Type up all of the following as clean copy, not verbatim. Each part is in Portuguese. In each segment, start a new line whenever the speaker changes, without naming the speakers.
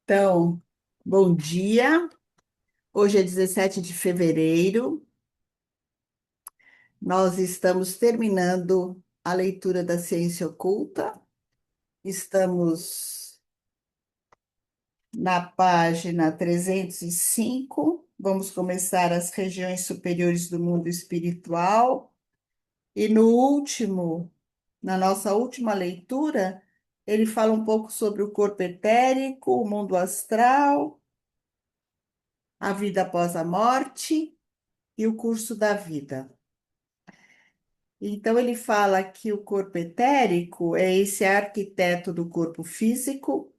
Então, bom dia. Hoje é 17 de fevereiro. Nós estamos terminando a leitura da ciência oculta. Estamos na página 305. Vamos começar as regiões superiores do mundo espiritual. E na nossa última leitura, ele fala um pouco sobre o corpo etérico, o mundo astral, a vida após a morte e o curso da vida. Então, ele fala que o corpo etérico é esse arquiteto do corpo físico.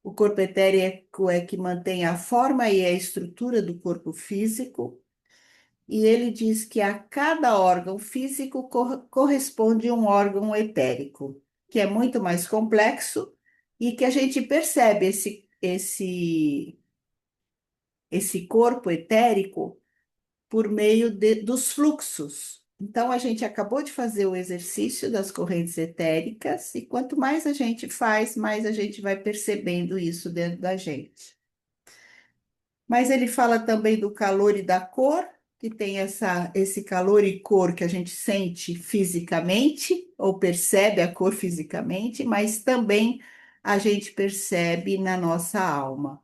O corpo etérico é que mantém a forma e a estrutura do corpo físico. E ele diz que a cada órgão físico corresponde um órgão etérico, que é muito mais complexo e que a gente percebe esse corpo etérico por meio dos fluxos. Então, a gente acabou de fazer o exercício das correntes etéricas, e quanto mais a gente faz, mais a gente vai percebendo isso dentro da gente. Mas ele fala também do calor e da cor, que tem esse calor e cor que a gente sente fisicamente, ou percebe a cor fisicamente, mas também a gente percebe na nossa alma.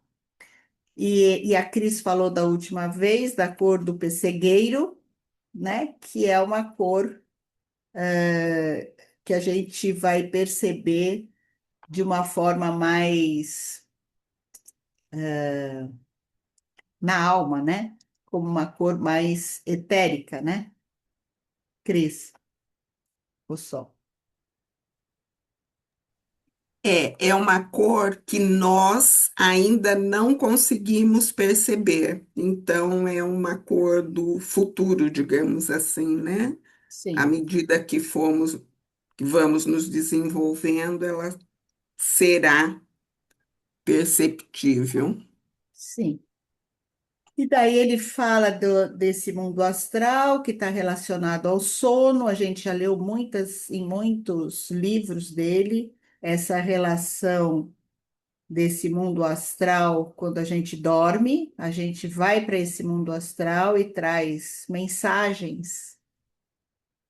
E a Cris falou da última vez da cor do pessegueiro, né? Que é uma cor que a gente vai perceber de uma forma mais na alma, né? Como uma cor mais etérica, né? Cris, o sol.
É uma cor que nós ainda não conseguimos perceber. Então, é uma cor do futuro, digamos assim, né? À
Sim,
medida que vamos nos desenvolvendo, ela será perceptível.
sim. E daí ele fala desse mundo astral que está relacionado ao sono. A gente já leu em muitos livros dele essa relação desse mundo astral quando a gente dorme. A gente vai para esse mundo astral e traz mensagens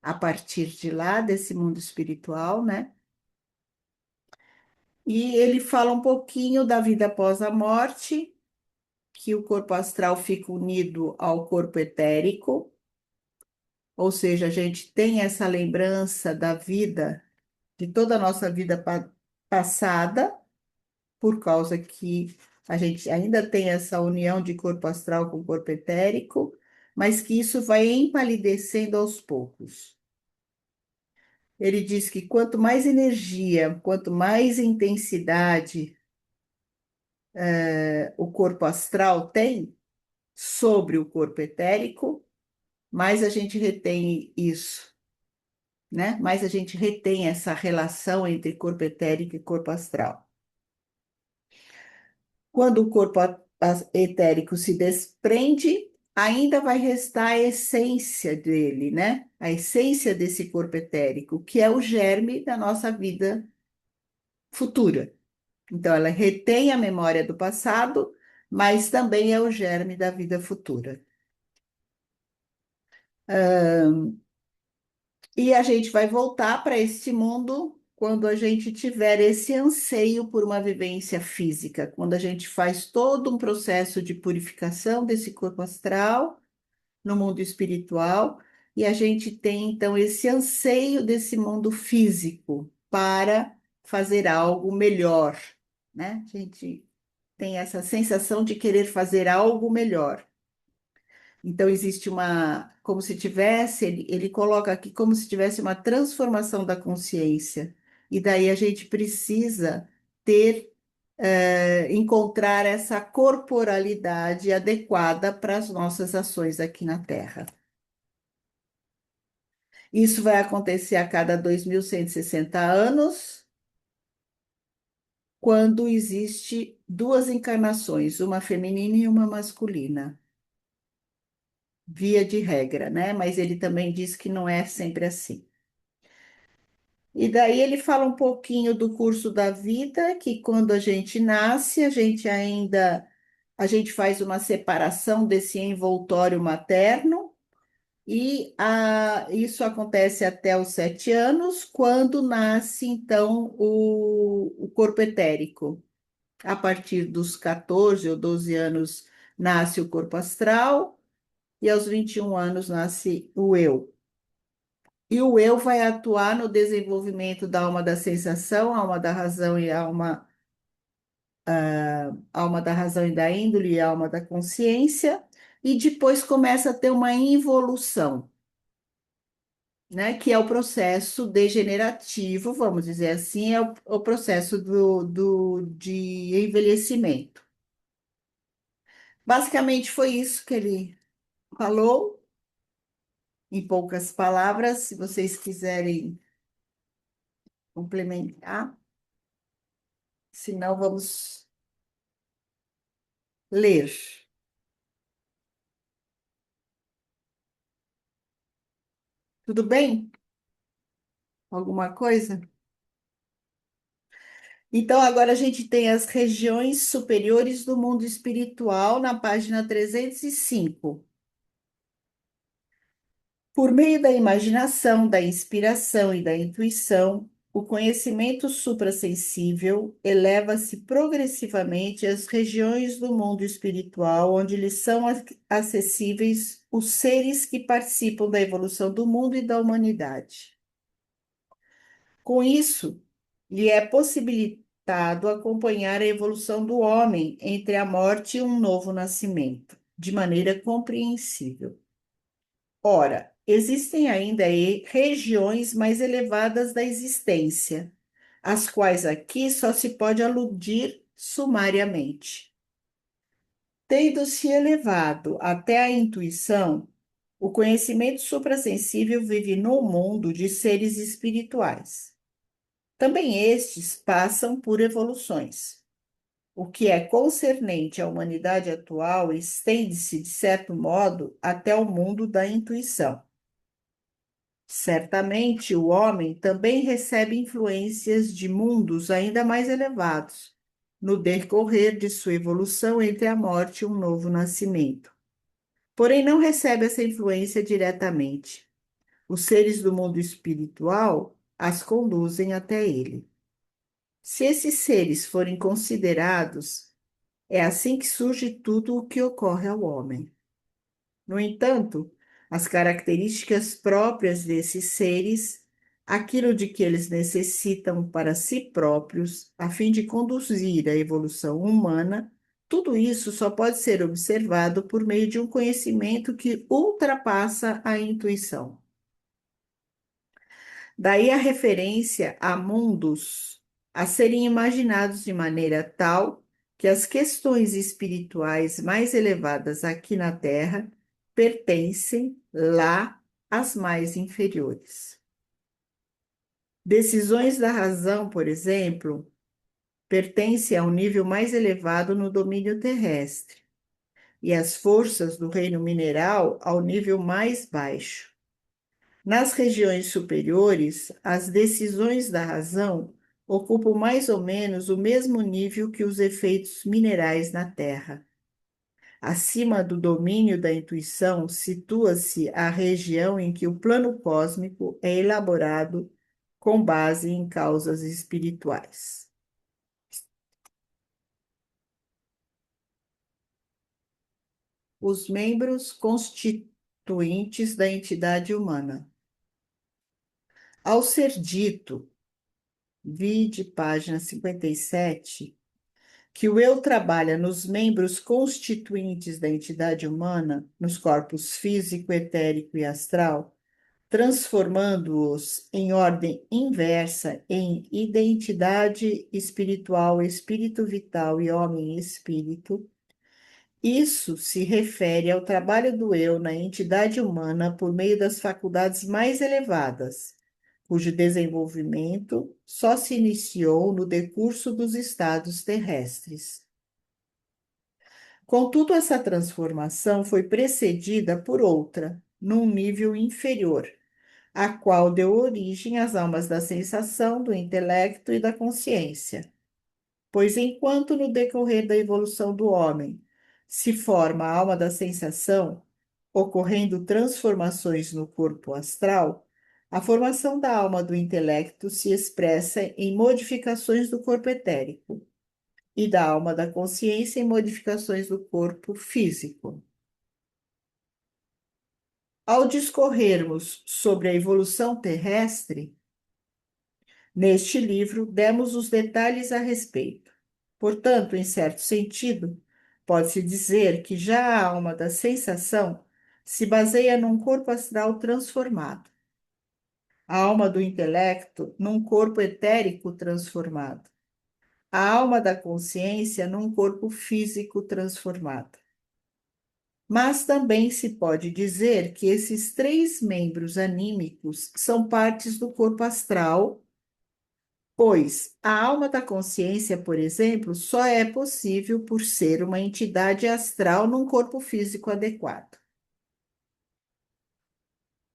a partir de lá, desse mundo espiritual, né? E ele fala um pouquinho da vida após a morte, que o corpo astral fica unido ao corpo etérico, ou seja, a gente tem essa lembrança da vida, de toda a nossa vida passada, por causa que a gente ainda tem essa união de corpo astral com corpo etérico, mas que isso vai empalidecendo aos poucos. Ele diz que quanto mais energia, quanto mais intensidade o corpo astral tem sobre o corpo etérico, mais a gente retém isso, né? Mais a gente retém essa relação entre corpo etérico e corpo astral. Quando o corpo etérico se desprende, ainda vai restar a essência dele, né? A essência desse corpo etérico, que é o germe da nossa vida futura. Então, ela retém a memória do passado, mas também é o germe da vida futura. E a gente vai voltar para este mundo quando a gente tiver esse anseio por uma vivência física, quando a gente faz todo um processo de purificação desse corpo astral no mundo espiritual, e a gente tem então esse anseio desse mundo físico para fazer algo melhor, né? A gente tem essa sensação de querer fazer algo melhor. Então, existe como se tivesse, ele coloca aqui como se tivesse uma transformação da consciência. E daí a gente precisa encontrar essa corporalidade adequada para as nossas ações aqui na Terra. Isso vai acontecer a cada 2160 anos, quando existe duas encarnações, uma feminina e uma masculina, via de regra, né? Mas ele também diz que não é sempre assim. E daí ele fala um pouquinho do curso da vida, que quando a gente nasce, a gente faz uma separação desse envoltório materno e isso acontece até os 7 anos, quando nasce então o corpo etérico. A partir dos 14 ou 12 anos nasce o corpo astral e aos 21 anos nasce o eu. E o eu vai atuar no desenvolvimento da alma da sensação, alma da razão e alma da razão e da índole e alma da consciência, e depois começa a ter uma involução, né? Que é o processo degenerativo, vamos dizer assim, é o processo de envelhecimento. Basicamente foi isso que ele falou, em poucas palavras. Se vocês quiserem complementar, senão vamos ler. Tudo bem? Alguma coisa? Então, agora a gente tem as regiões superiores do mundo espiritual na página 305. Por meio da imaginação, da inspiração e da intuição, o conhecimento suprassensível eleva-se progressivamente às regiões do mundo espiritual, onde lhes são acessíveis os seres que participam da evolução do mundo e da humanidade. Com isso, lhe é possibilitado acompanhar a evolução do homem entre a morte e um novo nascimento, de maneira compreensível. Ora, existem ainda regiões mais elevadas da existência, às quais aqui só se pode aludir sumariamente. Tendo-se elevado até a intuição, o conhecimento suprassensível vive no mundo de seres espirituais. Também estes passam por evoluções. O que é concernente à humanidade atual estende-se, de certo modo, até o mundo da intuição. Certamente o homem também recebe influências de mundos ainda mais elevados, no decorrer de sua evolução entre a morte e um novo nascimento. Porém, não recebe essa influência diretamente. Os seres do mundo espiritual as conduzem até ele. Se esses seres forem considerados, é assim que surge tudo o que ocorre ao homem. No entanto, as características próprias desses seres, aquilo de que eles necessitam para si próprios, a fim de conduzir a evolução humana, tudo isso só pode ser observado por meio de um conhecimento que ultrapassa a intuição. Daí a referência a mundos a serem imaginados de maneira tal que as questões espirituais mais elevadas aqui na Terra pertencem lá às mais inferiores. Decisões da razão, por exemplo, pertencem ao nível mais elevado no domínio terrestre, e as forças do reino mineral ao nível mais baixo. Nas regiões superiores, as decisões da razão ocupam mais ou menos o mesmo nível que os efeitos minerais na Terra. Acima do domínio da intuição, situa-se a região em que o plano cósmico é elaborado com base em causas espirituais. Os membros constituintes da entidade humana. Ao ser dito, vide página 57, que o eu trabalha nos membros constituintes da entidade humana, nos corpos físico, etérico e astral, transformando-os em ordem inversa em identidade espiritual, espírito vital e homem-espírito. Isso se refere ao trabalho do eu na entidade humana por meio das faculdades mais elevadas, cujo desenvolvimento só se iniciou no decurso dos estados terrestres. Contudo, essa transformação foi precedida por outra, num nível inferior, a qual deu origem às almas da sensação, do intelecto e da consciência. Pois enquanto no decorrer da evolução do homem se forma a alma da sensação, ocorrendo transformações no corpo astral, a formação da alma do intelecto se expressa em modificações do corpo etérico e da alma da consciência em modificações do corpo físico. Ao discorrermos sobre a evolução terrestre, neste livro demos os detalhes a respeito. Portanto, em certo sentido, pode-se dizer que já a alma da sensação se baseia num corpo astral transformado, a alma do intelecto num corpo etérico transformado, a alma da consciência num corpo físico transformado. Mas também se pode dizer que esses três membros anímicos são partes do corpo astral, pois a alma da consciência, por exemplo, só é possível por ser uma entidade astral num corpo físico adequado.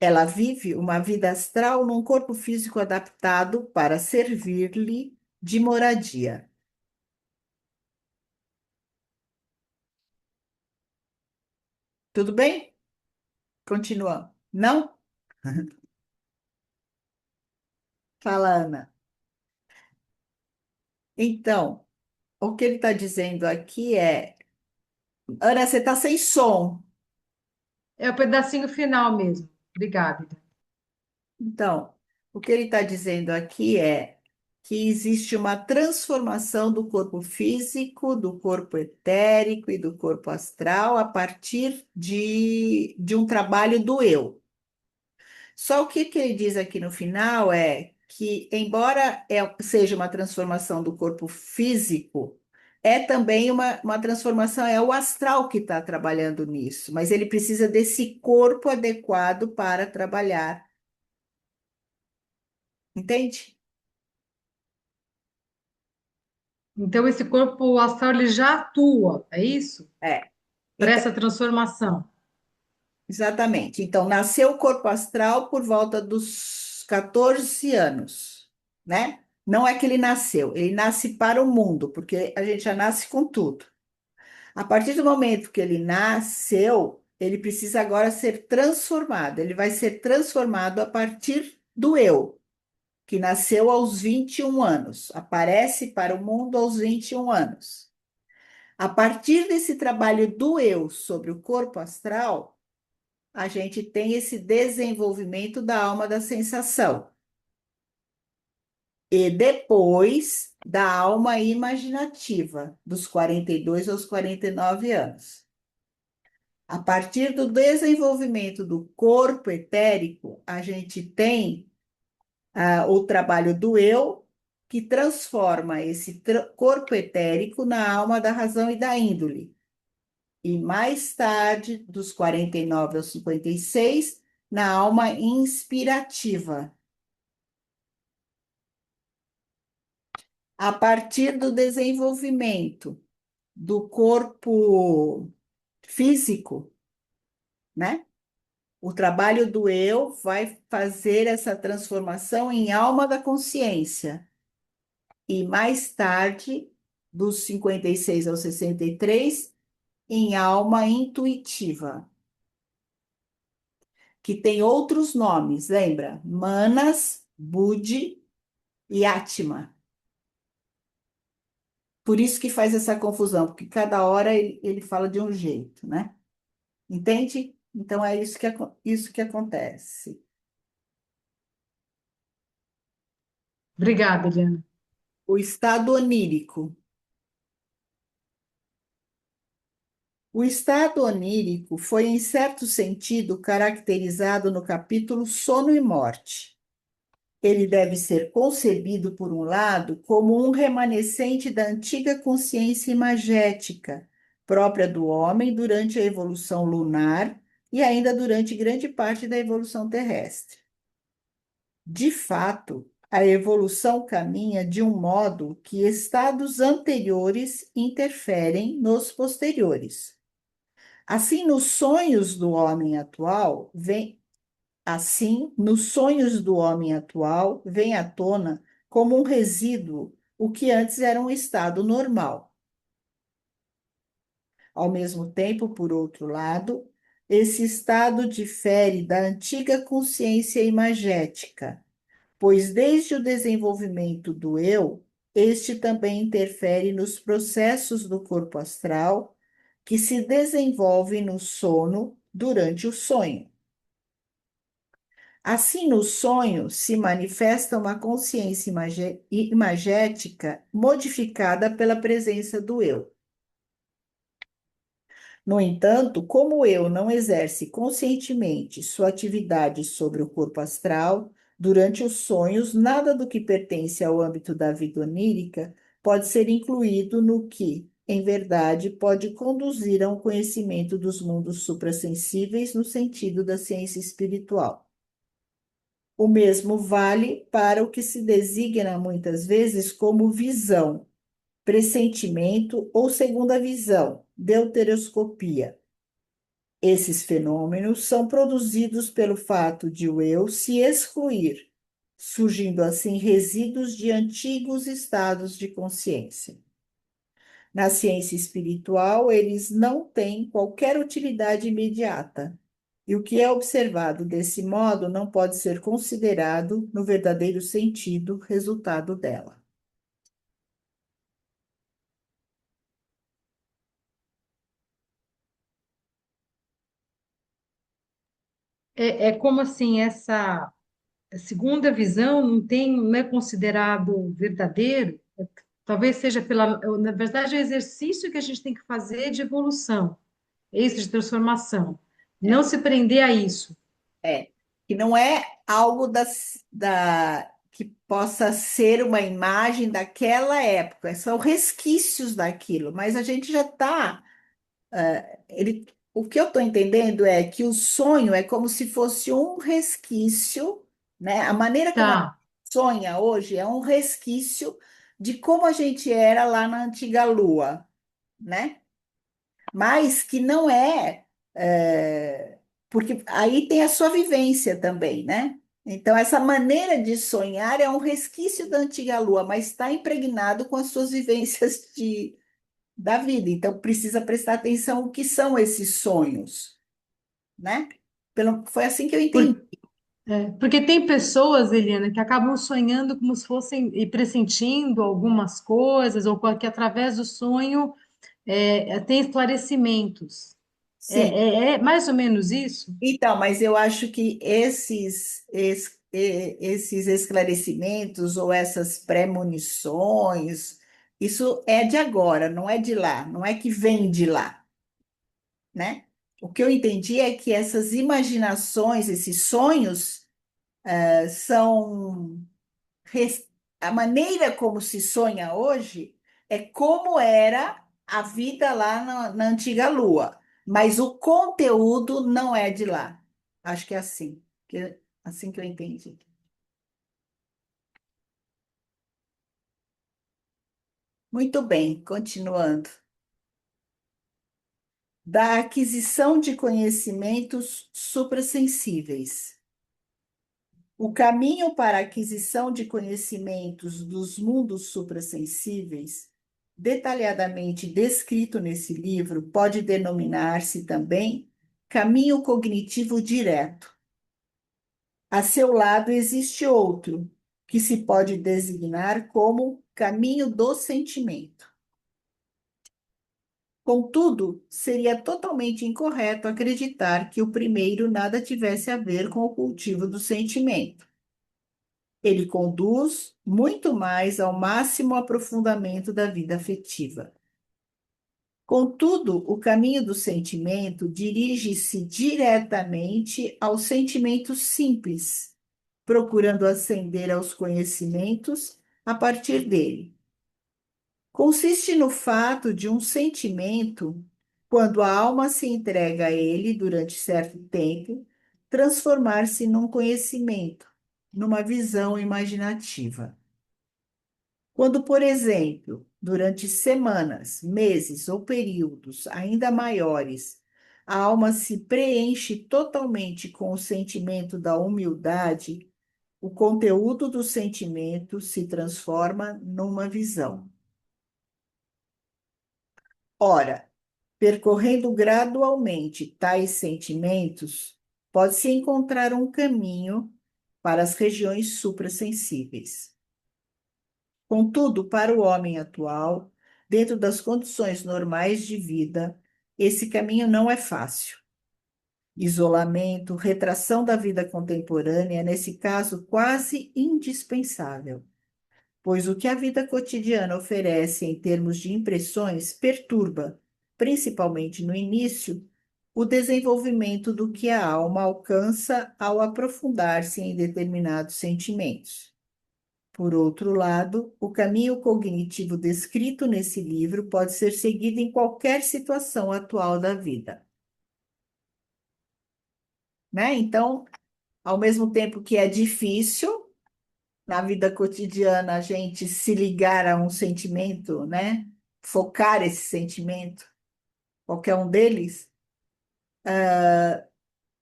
Ela vive uma vida astral num corpo físico adaptado para servir-lhe de moradia. Tudo bem? Continuando. Não? Fala, Ana. Então, o que ele está dizendo aqui é: Ana, você está sem som.
É o pedacinho final mesmo. Obrigada.
Então, o que ele está dizendo aqui é que existe uma transformação do corpo físico, do corpo etérico e do corpo astral a partir de um trabalho do eu. Só o que ele diz aqui no final é que, embora seja uma transformação do corpo físico, é também uma transformação, é o astral que está trabalhando nisso, mas ele precisa desse corpo adequado para trabalhar. Entende?
Então, esse corpo astral ele já atua, é isso?
É.
Para
Então,
essa transformação.
exatamente. Então, nasceu o corpo astral por volta dos 14 anos, né? Não é que ele nasceu, ele nasce para o mundo, porque a gente já nasce com tudo. A partir do momento que ele nasceu, ele precisa agora ser transformado. Ele vai ser transformado a partir do eu, que nasceu aos 21 anos, aparece para o mundo aos 21 anos. A partir desse trabalho do eu sobre o corpo astral, a gente tem esse desenvolvimento da alma da sensação. E depois da alma imaginativa, dos 42 aos 49 anos. A partir do desenvolvimento do corpo etérico, a gente tem o trabalho do eu, que transforma esse corpo etérico na alma da razão e da índole. E mais tarde, dos 49 aos 56, na alma inspirativa. A partir do desenvolvimento do corpo físico, né? O trabalho do eu vai fazer essa transformação em alma da consciência. E mais tarde, dos 56 aos 63, em alma intuitiva, que tem outros nomes, lembra? Manas, Budi e Atma. Por isso que faz essa confusão, porque cada hora ele fala de um jeito, né? Entende? Então é isso que acontece.
Obrigada, Eliana.
O estado onírico. O estado onírico foi, em certo sentido, caracterizado no capítulo Sono e Morte. Ele deve ser concebido, por um lado, como um remanescente da antiga consciência imagética, própria do homem durante a evolução lunar e ainda durante grande parte da evolução terrestre. De fato, a evolução caminha de um modo que estados anteriores interferem nos posteriores. Assim, nos sonhos do homem atual, Assim, nos sonhos do homem atual, vem à tona como um resíduo o que antes era um estado normal. Ao mesmo tempo, por outro lado, esse estado difere da antiga consciência imagética, pois desde o desenvolvimento do eu, este também interfere nos processos do corpo astral que se desenvolvem no sono durante o sonho. Assim, no sonho se manifesta uma consciência imagética modificada pela presença do eu. No entanto, como o eu não exerce conscientemente sua atividade sobre o corpo astral, durante os sonhos, nada do que pertence ao âmbito da vida onírica pode ser incluído no que, em verdade, pode conduzir a um conhecimento dos mundos suprassensíveis no sentido da ciência espiritual. O mesmo vale para o que se designa muitas vezes como visão, pressentimento ou segunda visão, deuteroscopia. Esses fenômenos são produzidos pelo fato de o eu se excluir, surgindo assim resíduos de antigos estados de consciência. Na ciência espiritual, eles não têm qualquer utilidade imediata, e o que é observado desse modo não pode ser considerado, no verdadeiro sentido, resultado dela.
É como assim, essa segunda visão não é considerado verdadeiro? Talvez seja na verdade, é o exercício que a gente tem que fazer de evolução, esse de transformação. Não
É,
se prender a isso.
é. Que não é algo que possa ser uma imagem daquela época, são resquícios daquilo, mas a gente já está. O que eu estou entendendo é que o sonho é como se fosse um resquício, né? A maneira como a gente
Tá,
sonha hoje é um resquício de como a gente era lá na antiga Lua, né? Mas que não porque aí tem a sua vivência também, né? Então, essa maneira de sonhar é um resquício da antiga Lua, mas está impregnado com as suas vivências da vida. Então, precisa prestar atenção o que são esses sonhos, né? Foi assim que eu entendi.
porque tem pessoas, Eliana, que acabam sonhando como se fossem e pressentindo algumas coisas, ou que através do sonho tem esclarecimentos.
Sim.
É mais ou menos isso?
Então, mas eu acho que esses esclarecimentos ou essas premonições, isso é de agora, não é de lá, não é que vem de lá, né? O que eu entendi é que essas imaginações, esses sonhos, são a maneira como se sonha hoje é como era a vida lá na antiga Lua, mas o conteúdo não é de lá. Acho que é assim, assim que eu entendi. Muito bem, continuando. Da aquisição de conhecimentos suprassensíveis. O caminho para a aquisição de conhecimentos dos mundos suprassensíveis, detalhadamente descrito nesse livro, pode denominar-se também caminho cognitivo direto. A seu lado existe outro, que se pode designar como caminho do sentimento. Contudo, seria totalmente incorreto acreditar que o primeiro nada tivesse a ver com o cultivo do sentimento. Ele conduz muito mais ao máximo aprofundamento da vida afetiva. Contudo, o caminho do sentimento dirige-se diretamente ao sentimento simples, procurando ascender aos conhecimentos a partir dele. Consiste no fato de um sentimento, quando a alma se entrega a ele durante certo tempo, transformar-se num conhecimento, numa visão imaginativa. Quando, por exemplo, durante semanas, meses ou períodos ainda maiores, a alma se preenche totalmente com o sentimento da humildade, o conteúdo do sentimento se transforma numa visão. Ora, percorrendo gradualmente tais sentimentos, pode-se encontrar um caminho para as regiões suprassensíveis. Contudo, para o homem atual, dentro das condições normais de vida, esse caminho não é fácil. Isolamento, retração da vida contemporânea é, nesse caso, quase indispensável, pois o que a vida cotidiana oferece em termos de impressões perturba, principalmente no início, o desenvolvimento do que a alma alcança ao aprofundar-se em determinados sentimentos. Por outro lado, o caminho cognitivo descrito nesse livro pode ser seguido em qualquer situação atual da vida, né? Então, ao mesmo tempo que é difícil na vida cotidiana a gente se ligar a um sentimento, né? Focar esse sentimento, qualquer um deles,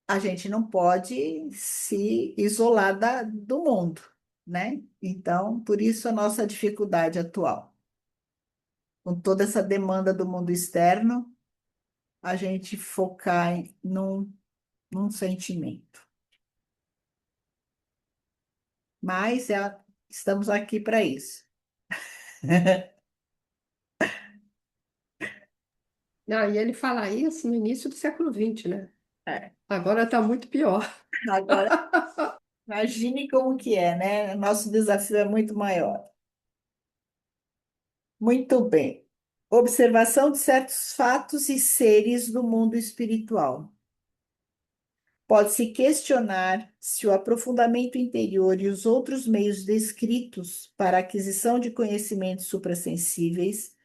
a gente não pode se isolar do mundo, né? Então, por isso a nossa dificuldade atual. Com toda essa demanda do mundo externo, a gente focar num sentimento. Mas estamos aqui para isso.
Ah, e ele fala isso no início do século XX, né?
É,
Agora está muito pior.
agora, imagine como que é, né? Nosso desafio é muito maior. Muito bem. Observação de certos fatos e seres do mundo espiritual. Pode-se questionar se o aprofundamento interior e os outros meios descritos para a aquisição de conhecimentos suprassensíveis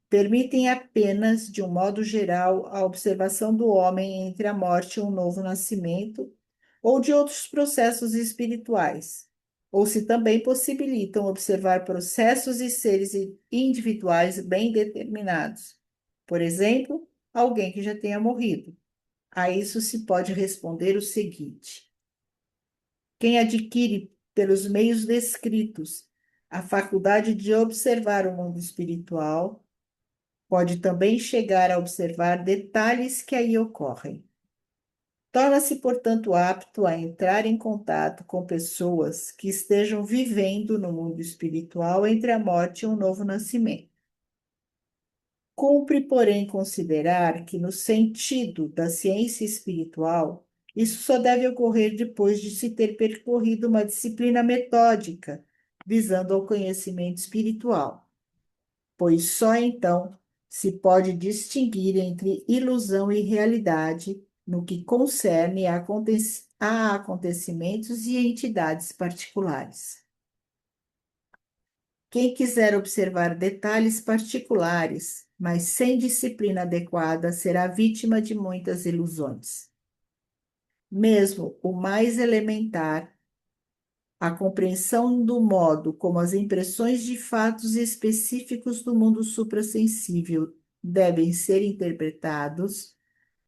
permitem apenas, de um modo geral, a observação do homem entre a morte e um novo nascimento, ou de outros processos espirituais, ou se também possibilitam observar processos e seres individuais bem determinados. Por exemplo, alguém que já tenha morrido. A isso se pode responder o seguinte: quem adquire, pelos meios descritos, a faculdade de observar o mundo espiritual, pode também chegar a observar detalhes que aí ocorrem. Torna-se, portanto, apto a entrar em contato com pessoas que estejam vivendo no mundo espiritual entre a morte e um novo nascimento. Cumpre, porém, considerar que, no sentido da ciência espiritual, isso só deve ocorrer depois de se ter percorrido uma disciplina metódica visando ao conhecimento espiritual, pois só então se pode distinguir entre ilusão e realidade no que concerne a acontecimentos e entidades particulares. Quem quiser observar detalhes particulares, mas sem disciplina adequada, será vítima de muitas ilusões. Mesmo o mais elementar, a compreensão do modo como as impressões de fatos específicos do mundo suprassensível devem ser interpretados,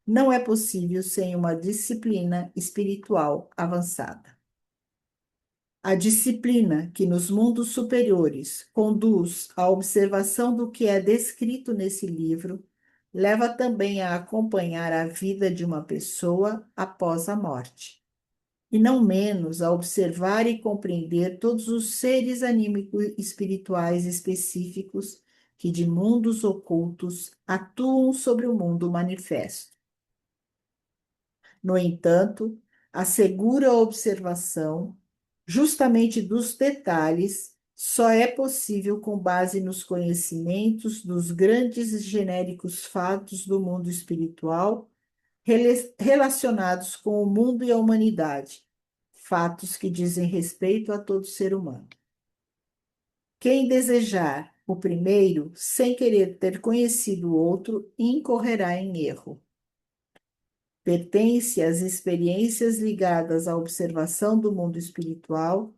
não é possível sem uma disciplina espiritual avançada. A disciplina que nos mundos superiores conduz à observação do que é descrito nesse livro leva também a acompanhar a vida de uma pessoa após a morte, e não menos a observar e compreender todos os seres anímicos espirituais específicos que de mundos ocultos atuam sobre o mundo manifesto. No entanto, a segura observação, justamente dos detalhes, só é possível com base nos conhecimentos dos grandes e genéricos fatos do mundo espiritual relacionados com o mundo e a humanidade, fatos que dizem respeito a todo ser humano. Quem desejar o primeiro, sem querer ter conhecido o outro, incorrerá em erro. Pertence às experiências ligadas à observação do mundo espiritual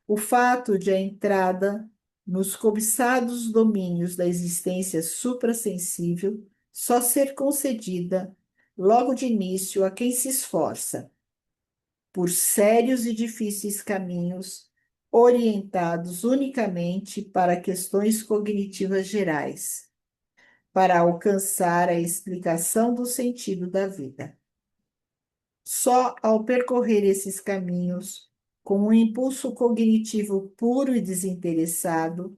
o fato de a entrada nos cobiçados domínios da existência suprassensível só ser concedida logo de início, a quem se esforça por sérios e difíceis caminhos orientados unicamente para questões cognitivas gerais, para alcançar a explicação do sentido da vida. Só ao percorrer esses caminhos, com um impulso cognitivo puro e desinteressado,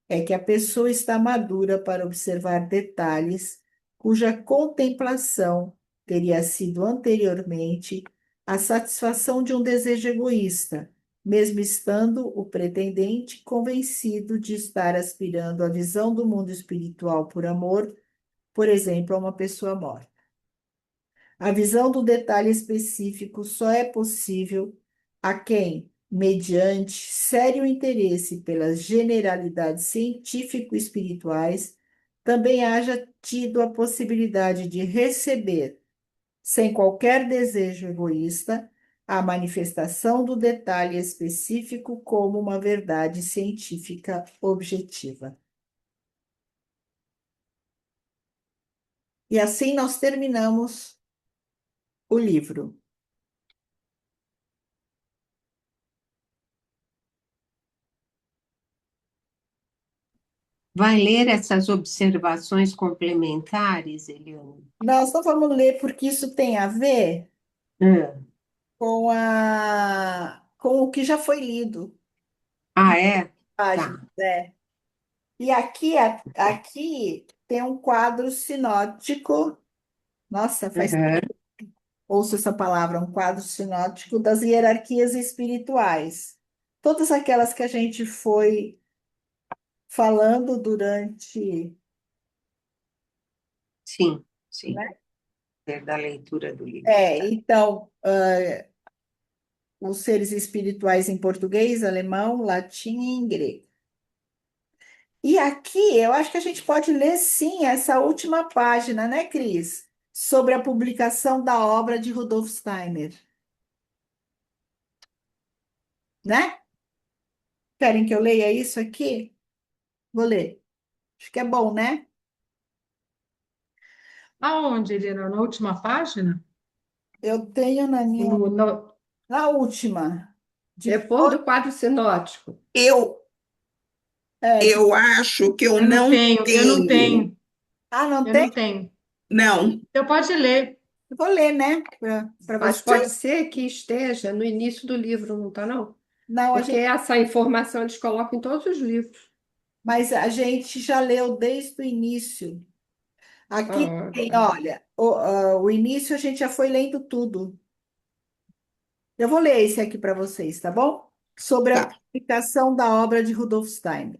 é que a pessoa está madura para observar detalhes cuja contemplação teria sido anteriormente a satisfação de um desejo egoísta, mesmo estando o pretendente convencido de estar aspirando à visão do mundo espiritual por amor, por exemplo, a uma pessoa morta. A visão do detalhe específico só é possível a quem, mediante sério interesse pelas generalidades científico-espirituais, também haja tido a possibilidade de receber, sem qualquer desejo egoísta, a manifestação do detalhe específico como uma verdade científica objetiva. E assim nós terminamos o livro.
Vai ler essas observações complementares, Eliane?
Nós não vamos ler porque isso tem a ver
Hum.
com o que já foi lido,
Ah, é?
páginas,
Tá.
né? E aqui tem um quadro sinótico. Nossa, faz
Uhum.
ouço essa palavra, um quadro sinótico das hierarquias espirituais. Todas aquelas que a gente foi falando durante,
Sim, sim.
né?
Da leitura do livro.
Então, os seres espirituais em português, alemão, latim e grego. E aqui eu acho que a gente pode ler sim essa última página, né, Cris? Sobre a publicação da obra de Rudolf Steiner, né? Querem que eu leia isso aqui? Vou ler. Acho que é bom, né?
Aonde, Helena? Na última página?
Eu tenho na minha,
No-
na última,
Depois
depois,
do quadro sinótico.
Eu,
de,
eu acho que eu
eu não
não
tenho, eu não
tenho.
tenho,
não
eu
tem?
não tenho.
Não,
Você pode ler.
Eu vou ler, né? Para
Mas
você.
pode ser que esteja no início do livro, não está, não?
Não,
Porque essa informação eles colocam em todos os livros.
mas a gente já leu desde o início. Aqui
Ah,
tem,
tá.
olha, o início a gente já foi lendo tudo. Eu vou ler esse aqui para vocês, tá bom? Sobre a
tá.
publicação da obra de Rudolf Steiner.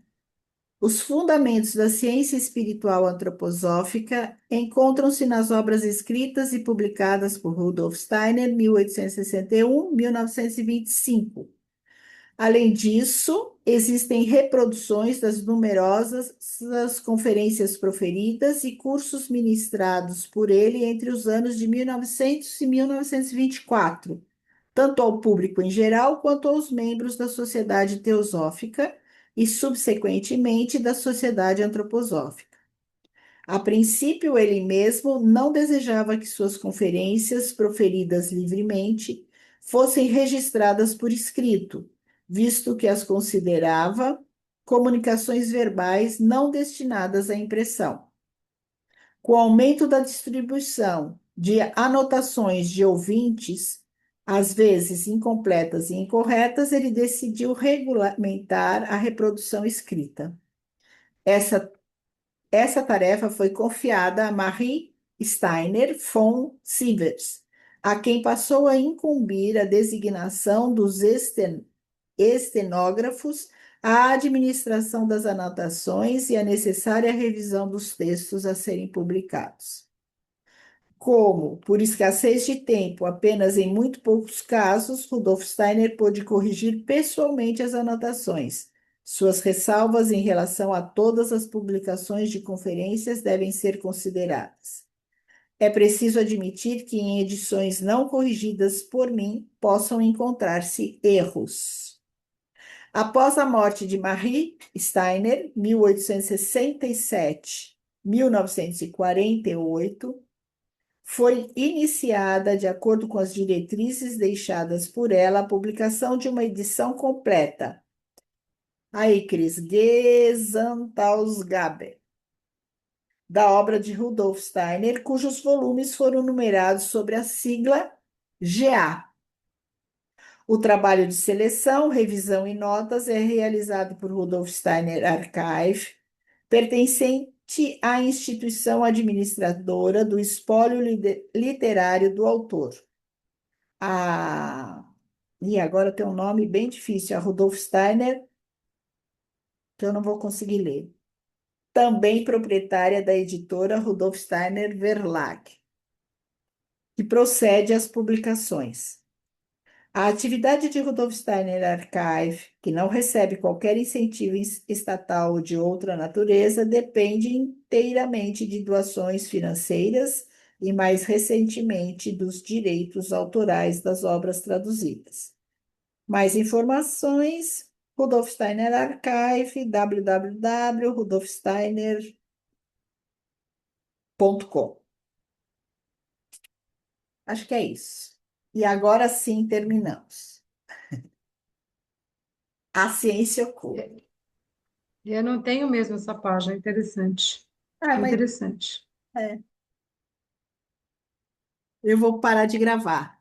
Os fundamentos da ciência espiritual antroposófica encontram-se nas obras escritas e publicadas por Rudolf Steiner, 1861-1925. Além disso, existem reproduções das numerosas conferências proferidas e cursos ministrados por ele entre os anos de 1900 e 1924, tanto ao público em geral quanto aos membros da Sociedade Teosófica e, subsequentemente, da Sociedade Antroposófica. A princípio, ele mesmo não desejava que suas conferências, proferidas livremente, fossem registradas por escrito, visto que as considerava comunicações verbais não destinadas à impressão. Com o aumento da distribuição de anotações de ouvintes, às vezes incompletas e incorretas, ele decidiu regulamentar a reprodução escrita. Essa essa tarefa foi confiada a Marie Steiner von Sievers, a quem passou a incumbir a designação dos estenógrafos, a administração das anotações e a necessária revisão dos textos a serem publicados. Como, por escassez de tempo, apenas em muito poucos casos, Rudolf Steiner pôde corrigir pessoalmente as anotações. Suas ressalvas em relação a todas as publicações de conferências devem ser consideradas. É preciso admitir que em edições não corrigidas por mim possam encontrar-se erros. Após a morte de Marie Steiner, 1867-1948, foi iniciada, de acordo com as diretrizes deixadas por ela, a publicação de uma edição completa. Aí, Cris, Gesamtausgabe, da obra de Rudolf Steiner, cujos volumes foram numerados sob a sigla GA. O trabalho de seleção, revisão e notas é realizado por Rudolf Steiner Archive, pertencente à instituição administradora do espólio literário do autor. E agora tem um nome bem difícil, a Rudolf Steiner, que eu não vou conseguir ler. Também proprietária da editora Rudolf Steiner Verlag, que procede às publicações. A atividade de Rudolf Steiner Archive, que não recebe qualquer incentivo estatal ou de outra natureza, depende inteiramente de doações financeiras e, mais recentemente, dos direitos autorais das obras traduzidas. Mais informações, Rudolf Steiner Archive, www.rudolfsteiner.com. Acho que é isso. E agora sim terminamos. A ciência oculta.
Eu não tenho mesmo essa página, interessante.
Mas
Interessante.
eu vou parar de gravar.